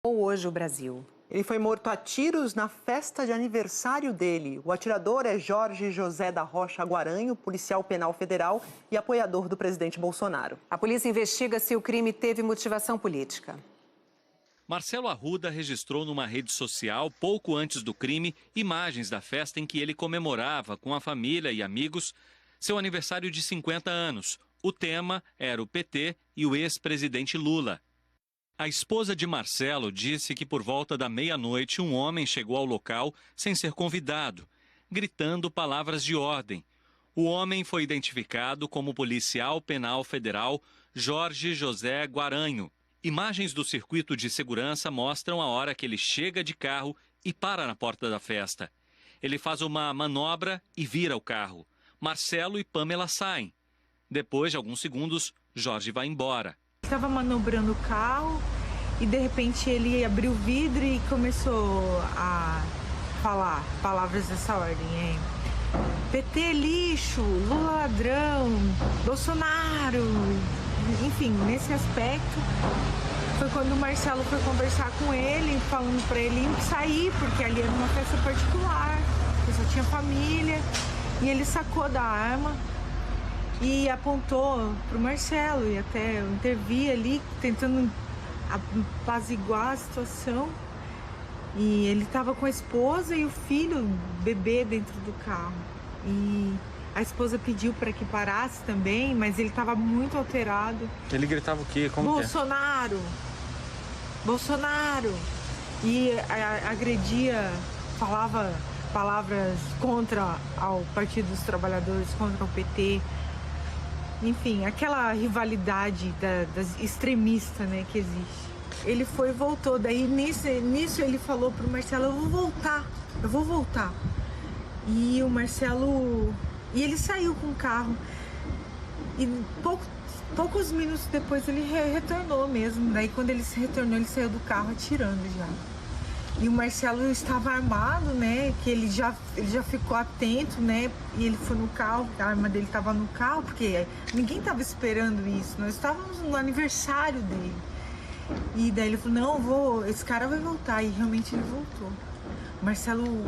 Hoje o Brasil. Ele foi morto a tiros na festa de aniversário dele. O atirador é Jorge José da Rocha Guaranho, policial penal federal e apoiador do presidente Bolsonaro. A polícia investiga se o crime teve motivação política. Marcelo Arruda registrou numa rede social, pouco antes do crime, imagens da festa em que ele comemorava com a família e amigos seu aniversário de 50 anos. O tema era o PT e o ex-presidente Lula. A esposa de Marcelo disse que por volta da meia-noite um homem chegou ao local sem ser convidado, gritando palavras de ordem. O homem foi identificado como policial penal federal Jorge José Guaranho. Imagens do circuito de segurança mostram a hora que ele chega de carro e para na porta da festa. Ele faz uma manobra e vira o carro. Marcelo e Pamela saem. Depois de alguns segundos, Jorge vai embora. Estava manobrando o carro e de repente ele abriu o vidro e começou a falar palavras dessa ordem. PT lixo, Lula ladrão, Bolsonaro. Enfim, nesse aspecto, foi quando o Marcelo foi conversar com ele, falando para ele sair, porque ali era uma festa particular, que só tinha família, e ele sacou da arma e apontou para o Marcelo, e até eu intervi ali, tentando apaziguar a situação, e ele estava com a esposa e o filho, o bebê, dentro do carro, e a esposa pediu para que parasse também, mas ele estava muito alterado. Ele gritava o quê? Como Bolsonaro! que é? Bolsonaro! E agredia, falava palavras contra o Partido dos Trabalhadores, contra o PT. Enfim, aquela rivalidade das extremistas, né, que existe. Ele foi e voltou, daí nisso ele falou pro Marcelo, eu vou voltar. E o Marcelo... E ele saiu com o carro e poucos minutos depois ele retornou mesmo. Daí quando ele se retornou, ele saiu do carro atirando já. E o Marcelo estava armado, né? Que ele já ficou atento, né? E ele foi no carro, a arma dele estava no carro, porque ninguém estava esperando isso. Nós estávamos no aniversário dele. E daí ele falou, não, esse cara vai voltar. E realmente ele voltou. O Marcelo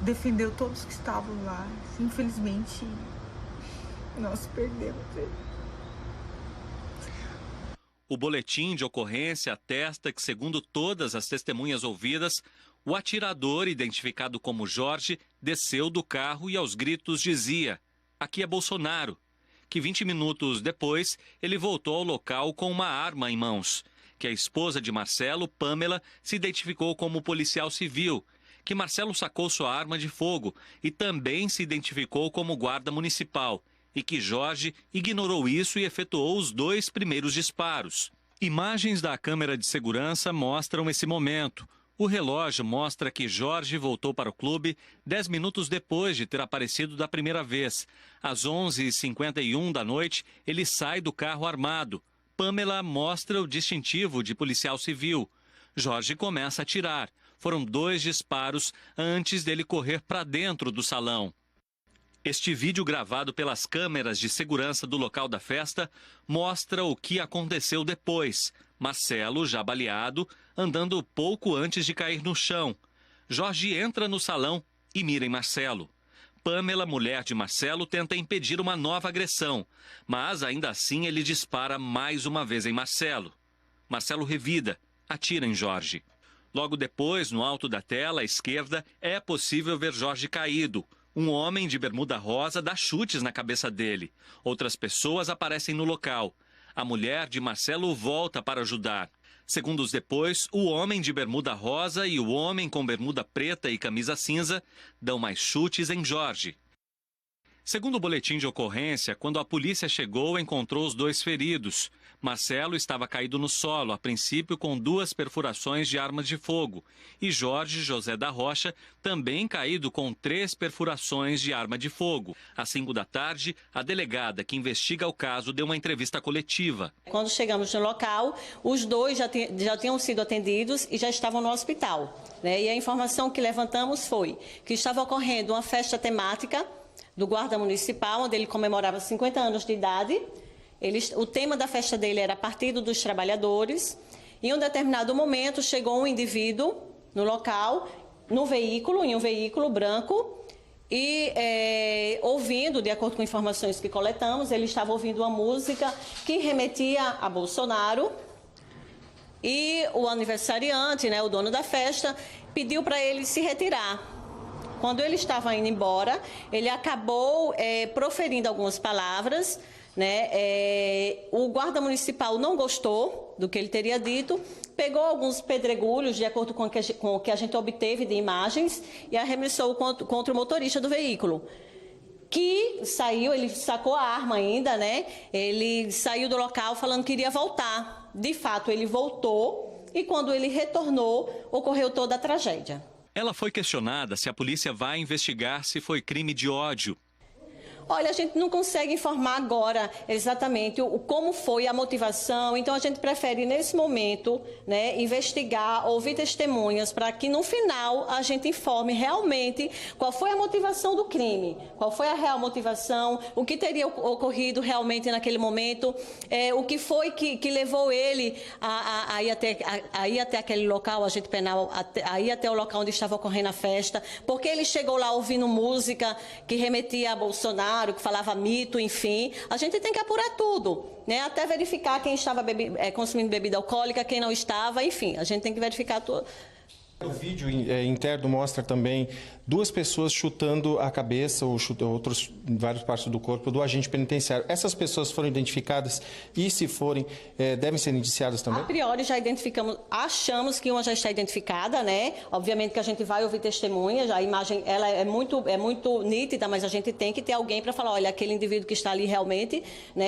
defendeu todos que estavam lá. Infelizmente, nós perdemos ele. O boletim de ocorrência atesta que, segundo todas as testemunhas ouvidas, o atirador, identificado como Jorge, desceu do carro e aos gritos dizia: "Aqui é Bolsonaro", que 20 minutos depois ele voltou ao local com uma arma em mãos, que a esposa de Marcelo, Pamela, se identificou como policial civil, que Marcelo sacou sua arma de fogo e também se identificou como guarda municipal, e que Jorge ignorou isso e efetuou os 2 primeiros disparos. Imagens da câmera de segurança mostram esse momento. O relógio mostra que Jorge voltou para o clube 10 minutos depois de ter aparecido da primeira vez. Às 11h51 da noite, ele sai do carro armado. Pamela mostra o distintivo de policial civil. Jorge começa a atirar. Foram 2 disparos antes dele correr para dentro do salão. Este vídeo, gravado pelas câmeras de segurança do local da festa, mostra o que aconteceu depois. Marcelo, já baleado, andando pouco antes de cair no chão. Jorge entra no salão e mira em Marcelo. Pamela, mulher de Marcelo, tenta impedir uma nova agressão, mas ainda assim ele dispara mais uma vez em Marcelo. Marcelo revida, atira em Jorge. Logo depois, no alto da tela à esquerda, é possível ver Jorge caído. Um homem de bermuda rosa dá chutes na cabeça dele. Outras pessoas aparecem no local. A mulher de Marcelo volta para ajudar. Segundos depois, o homem de bermuda rosa e o homem com bermuda preta e camisa cinza dão mais chutes em Jorge. Segundo o boletim de ocorrência, quando a polícia chegou, encontrou os 2 feridos. Marcelo estava caído no solo, a princípio com 2 perfurações de arma de fogo. E Jorge José da Rocha também caído com 3 perfurações de arma de fogo. Às 5 da tarde, a delegada que investiga o caso deu uma entrevista coletiva. Quando chegamos no local, os 2 já tinham sido atendidos e já estavam no hospital, né? E a informação que levantamos foi que estava ocorrendo uma festa temática do guarda municipal, onde ele comemorava 50 anos de idade. O tema da festa dele era Partido dos Trabalhadores, Em um determinado momento, chegou um indivíduo no local, em um veículo branco, e ouvindo, de acordo com informações que coletamos, ele estava ouvindo uma música que remetia a Bolsonaro, e o aniversariante, o dono da festa, pediu para ele se retirar. Quando ele estava indo embora, ele acabou proferindo algumas palavras, o guarda municipal não gostou do que ele teria dito, pegou alguns pedregulhos, de acordo com o que a gente obteve de imagens, e arremessou contra o motorista do veículo, que saiu, ele sacou a arma ainda, ele saiu do local falando que iria voltar. De fato, ele voltou, e quando ele retornou, ocorreu toda a tragédia. Ela foi questionada se a polícia vai investigar se foi crime de ódio. Olha, a gente não consegue informar agora exatamente como foi a motivação, então a gente prefere, nesse momento, investigar, ouvir testemunhas, para que no final a gente informe realmente qual foi a motivação do crime, qual foi a real motivação, o que teria ocorrido realmente naquele momento, o que foi que levou ele a ir até aquele local, agente penal, a ir até o local onde estava ocorrendo a festa, porque ele chegou lá ouvindo música que remetia a Bolsonaro, que falava mito, enfim. A gente tem que apurar tudo, até verificar quem estava consumindo bebida alcoólica, quem não estava, enfim, a gente tem que verificar tudo. O vídeo interno mostra também duas pessoas chutando a cabeça ou outros em várias partes do corpo do agente penitenciário. Essas pessoas foram identificadas e, se forem, devem ser indiciadas também? A priori já identificamos, achamos que uma já está identificada, Obviamente que a gente vai ouvir testemunhas, a imagem ela é muito nítida, mas a gente tem que ter alguém para falar, olha, aquele indivíduo que está ali realmente,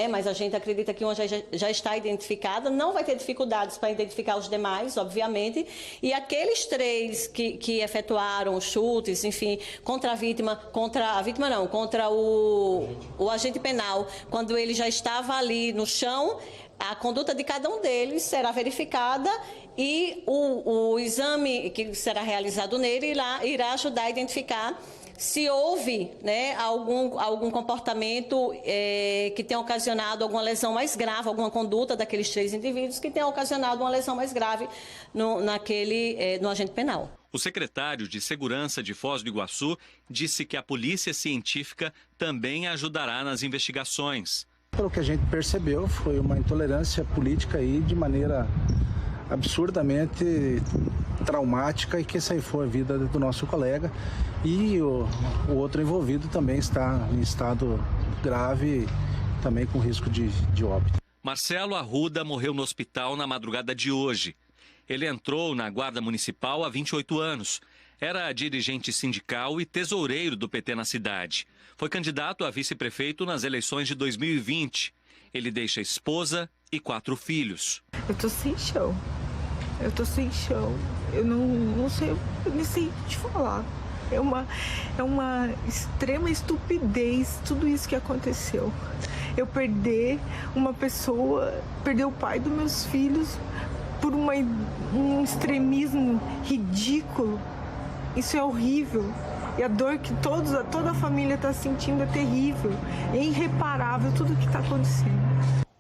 Mas a gente acredita que uma já está identificada, não vai ter dificuldades para identificar os demais, obviamente, e aqueles três que efetuaram chutes, enfim, contra o agente penal, quando ele já estava ali no chão, a conduta de cada um deles será verificada e o exame que será realizado nele irá ajudar a identificar se houve algum comportamento que tenha ocasionado alguma lesão mais grave, alguma conduta daqueles três indivíduos que tenha ocasionado uma lesão mais grave no agente penal. O secretário de Segurança de Foz do Iguaçu disse que a polícia científica também ajudará nas investigações. Pelo que a gente percebeu, foi uma intolerância política aí de maneira absurdamente traumática e que ceifou a vida do nosso colega, e o outro envolvido também está em estado grave, também com risco de óbito. Marcelo Arruda morreu no hospital na madrugada de hoje. Ele entrou na Guarda Municipal há 28 anos. Era dirigente sindical e tesoureiro do PT na cidade. Foi candidato a vice-prefeito nas eleições de 2020. Ele deixa esposa e 4 filhos. Eu tô sem chão. Eu não sei, eu nem sei te falar. É uma extrema estupidez tudo isso que aconteceu. Eu perder uma pessoa, perder o pai dos meus filhos por um extremismo ridículo. Isso é horrível. E a dor que toda a família está sentindo é terrível. É irreparável tudo o que está acontecendo.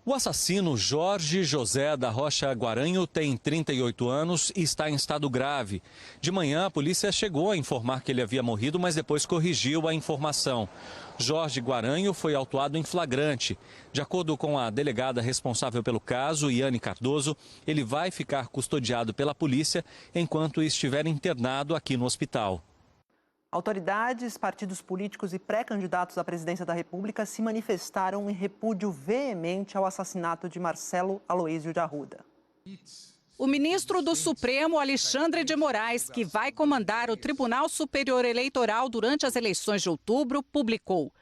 O assassino Jorge José da Rocha Guaranho tem 38 anos e está em estado grave. De manhã, a polícia chegou a informar que ele havia morrido, mas depois corrigiu a informação. Jorge Guaranho foi autuado em flagrante. De acordo com a delegada responsável pelo caso, Iane Cardoso, ele vai ficar custodiado pela polícia enquanto estiver internado aqui no hospital. Autoridades, partidos políticos e pré-candidatos à presidência da República se manifestaram em repúdio veemente ao assassinato de Marcelo Aloísio de Arruda. O ministro do Supremo, Alexandre de Moraes, que vai comandar o Tribunal Superior Eleitoral durante as eleições de outubro, publicou: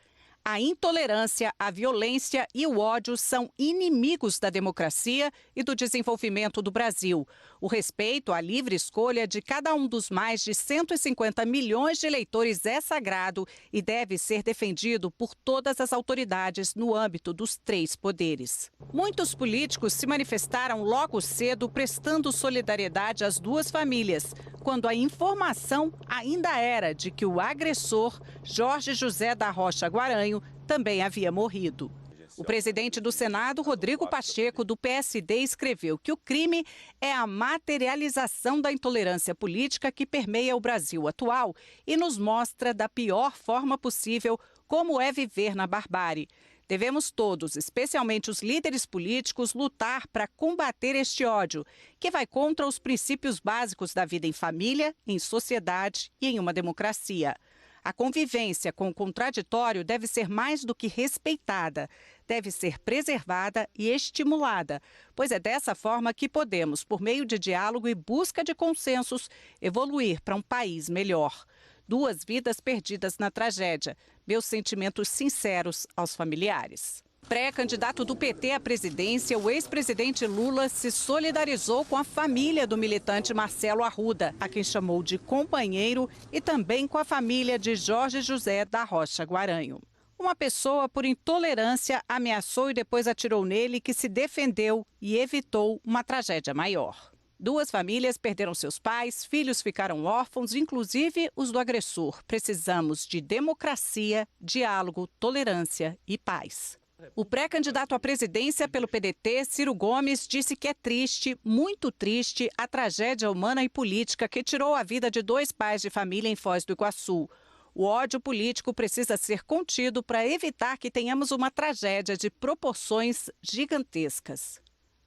a intolerância, a violência e o ódio são inimigos da democracia e do desenvolvimento do Brasil. O respeito à livre escolha de cada um dos mais de 150 milhões de eleitores é sagrado e deve ser defendido por todas as autoridades no âmbito dos 3 poderes. Muitos políticos se manifestaram logo cedo prestando solidariedade às 2 famílias, quando a informação ainda era de que o agressor, Jorge José da Rocha Guaranho, também havia morrido. O presidente do Senado, Rodrigo Pacheco, do PSD, escreveu que o crime é a materialização da intolerância política que permeia o Brasil atual e nos mostra da pior forma possível como é viver na barbárie. Devemos todos, especialmente os líderes políticos, lutar para combater este ódio, que vai contra os princípios básicos da vida em família, em sociedade e em uma democracia. A convivência com o contraditório deve ser mais do que respeitada, deve ser preservada e estimulada, pois é dessa forma que podemos, por meio de diálogo e busca de consensos, evoluir para um país melhor. 2 vidas perdidas na tragédia. Meus sentimentos sinceros aos familiares. Pré-candidato do PT à presidência, o ex-presidente Lula se solidarizou com a família do militante Marcelo Arruda, a quem chamou de companheiro, e também com a família de Jorge José da Rocha Guaranho. Uma pessoa, por intolerância, ameaçou e depois atirou nele, que se defendeu e evitou uma tragédia maior. 2 famílias perderam seus pais, filhos ficaram órfãos, inclusive os do agressor. Precisamos de democracia, diálogo, tolerância e paz. O pré-candidato à presidência pelo PDT, Ciro Gomes, disse que é triste, muito triste, a tragédia humana e política que tirou a vida de 2 pais de família em Foz do Iguaçu. O ódio político precisa ser contido para evitar que tenhamos uma tragédia de proporções gigantescas.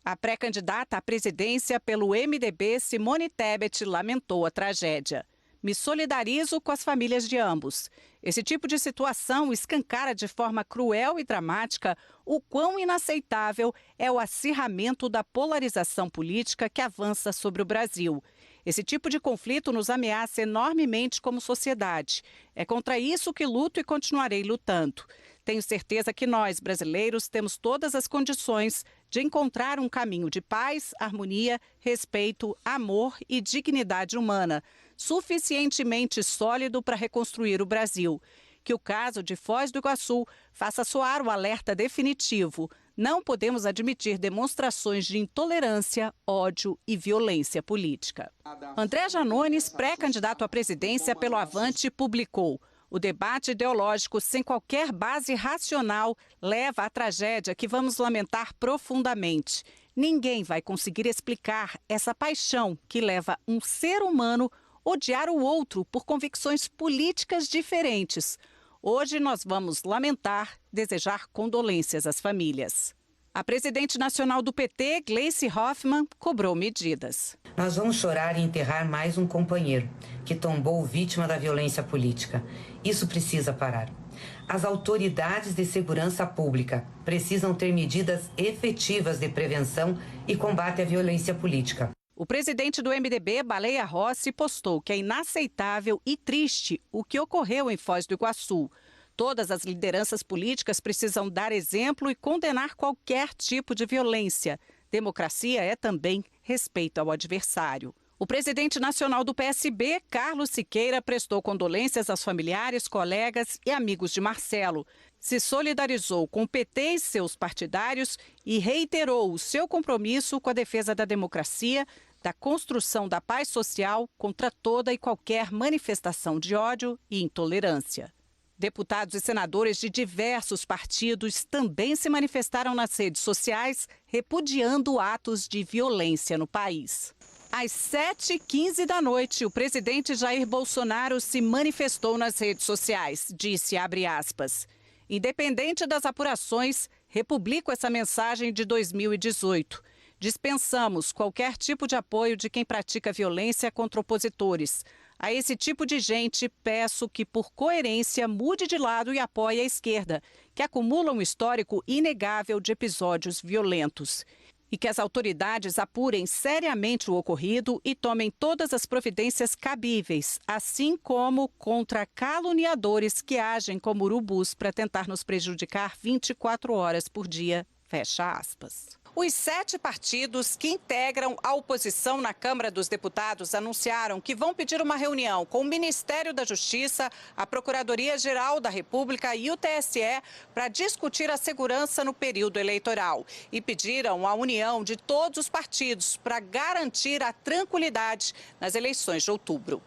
A pré-candidata à presidência pelo MDB, Simone Tebet, lamentou a tragédia. Me solidarizo com as famílias de ambos. Esse tipo de situação escancara de forma cruel e dramática o quão inaceitável é o acirramento da polarização política que avança sobre o Brasil. Esse tipo de conflito nos ameaça enormemente como sociedade. É contra isso que luto e continuarei lutando. Tenho certeza que nós, brasileiros, temos todas as condições de encontrar um caminho de paz, harmonia, respeito, amor e dignidade humana, suficientemente sólido para reconstruir o Brasil. Que o caso de Foz do Iguaçu faça soar o alerta definitivo. Não podemos admitir demonstrações de intolerância, ódio e violência política. André Janones, pré-candidato à presidência pelo Avante, publicou: o debate ideológico sem qualquer base racional leva à tragédia que vamos lamentar profundamente. Ninguém vai conseguir explicar essa paixão que leva um ser humano a odiar o outro por convicções políticas diferentes. Hoje nós vamos lamentar, desejar condolências às famílias. A presidente nacional do PT, Gleice Hoffmann, cobrou medidas. Nós vamos chorar e enterrar mais um companheiro que tombou vítima da violência política. Isso precisa parar. As autoridades de segurança pública precisam ter medidas efetivas de prevenção e combate à violência política. O presidente do MDB, Baleia Rossi, postou que é inaceitável e triste o que ocorreu em Foz do Iguaçu. Todas as lideranças políticas precisam dar exemplo e condenar qualquer tipo de violência. Democracia é também respeito ao adversário. O presidente nacional do PSB, Carlos Siqueira, prestou condolências aos familiares, colegas e amigos de Marcelo. Se solidarizou com o PT e seus partidários e reiterou o seu compromisso com a defesa da democracia, da construção da paz social contra toda e qualquer manifestação de ódio e intolerância. Deputados e senadores de diversos partidos também se manifestaram nas redes sociais, repudiando atos de violência no país. Às 7h15 da noite, o presidente Jair Bolsonaro se manifestou nas redes sociais. Disse, abre aspas, independente das apurações, republico essa mensagem de 2018. Dispensamos qualquer tipo de apoio de quem pratica violência contra opositores. A esse tipo de gente, peço que, por coerência, mude de lado e apoie a esquerda, que acumula um histórico inegável de episódios violentos. E que as autoridades apurem seriamente o ocorrido e tomem todas as providências cabíveis, assim como contra caluniadores que agem como urubus para tentar nos prejudicar 24 horas por dia. Fecha aspas. Os 7 partidos que integram a oposição na Câmara dos Deputados anunciaram que vão pedir uma reunião com o Ministério da Justiça, a Procuradoria-Geral da República e o TSE para discutir a segurança no período eleitoral. E pediram a união de todos os partidos para garantir a tranquilidade nas eleições de outubro.